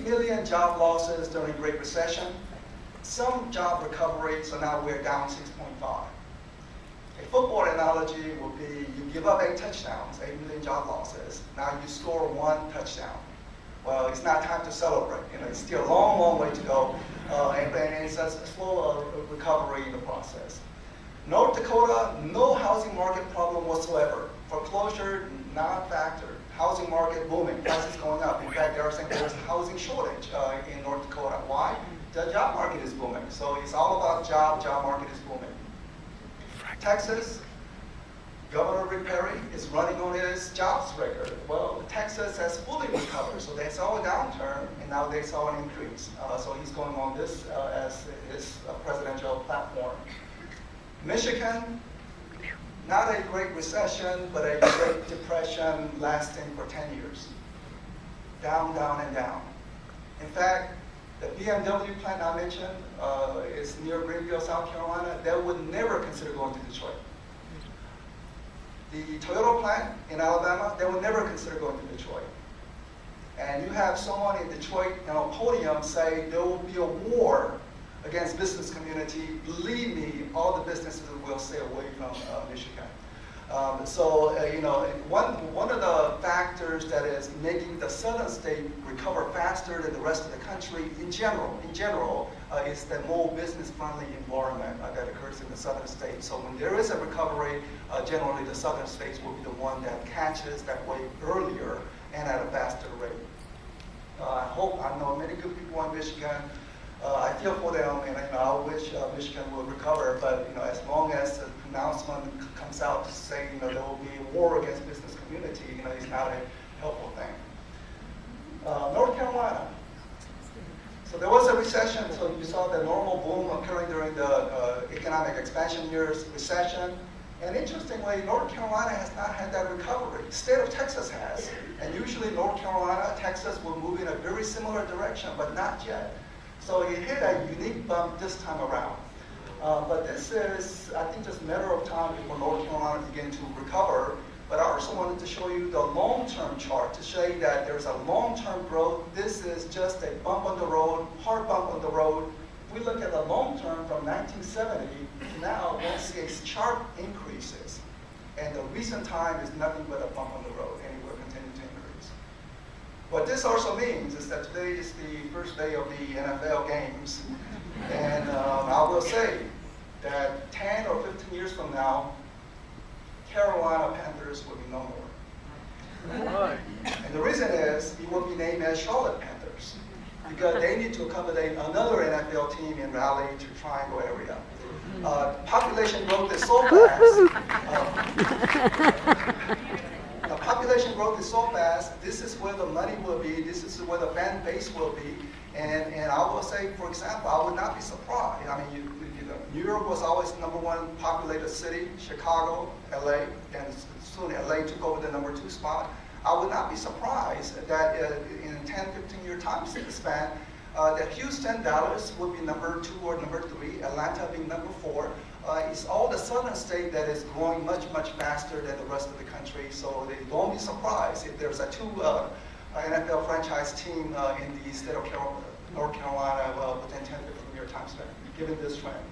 8 million job losses during the Great Recession. Some job recovery, so now we're down 6.5. A football analogy would be you give up 8 touchdowns, 8 million job losses. Now you score 1 touchdown. Well, it's not time to celebrate. It's still a long, long way to go, and it's a slow recovery in the process. North Dakota, no housing market problem whatsoever. Foreclosure, non-factor. Housing market booming, prices going up. In fact, they are saying there's a housing shortage in North Dakota. Why? The job market is booming. So it's all about job market is booming. Texas, Governor Rick Perry is running on his jobs record. Well, Texas has fully recovered, so they saw a downturn, and now they saw an increase. So he's going on this as his presidential platform. Michigan, not a great recession, but a great depression lasting for 10 years. Down, down, and down. In fact, the BMW plant I mentioned is near Greenbriar, South Carolina. They would never consider going to Detroit. The Toyota plant in Alabama, they would never consider going to Detroit. And you have someone in Detroit on a podium say there will be a war against business community. Believe me, all the businesses will stay away from Michigan. One of the factors that is making the southern state recover faster than the rest of the country in general is the more business-friendly environment that occurs in the southern states. So when there is a recovery, generally the southern states will be the one that catches that wave earlier and at a faster rate. I know many good people in Michigan. I feel for them, and I wish Michigan will recover. But as long as the announcement comes out to say there will be a war against business community, it's not a helpful thing. North Carolina. So there was a recession. So you saw the normal boom occurring during the economic expansion years, recession. And interestingly, North Carolina has not had that recovery. The state of Texas has. And usually North Carolina, Texas will move in a very similar direction, but not yet. So it hit a unique bump this time around. But this is, I think, just a matter of time before North Carolina begin to recover. But I also wanted to show you the long-term chart to show you that there's a long-term growth. This is just a bump on the road, hard bump on the road. If we look at the long-term from 1970 to now, we'll see sharp increases. And the recent time is nothing but a bump on the road, and it will continue to increase. What this also means is that today is the first day of the NFL games. And I will say that 10 or 15 years from now, Carolina Panthers will be no more. And the reason is it will be named as Charlotte Panthers because they need to accommodate another NFL team in Raleigh to Triangle area. Population growth is so fast. The population growth is so fast. This is where the money will be. This is where the fan base will be. And I will say, for example, I would not be surprised. I mean, New York was always the #1 populated city, Chicago, LA, and soon LA took over the #2 spot. I would not be surprised that in a 10, 15-year time span, that Houston, Dallas would be #2 or #3, Atlanta being #4. It's all the southern state that is growing much, much faster than the rest of the country. So they don't be surprised if there's a 2 NFL franchise team in the state of North Carolina within 10, 15-year time span, given this trend.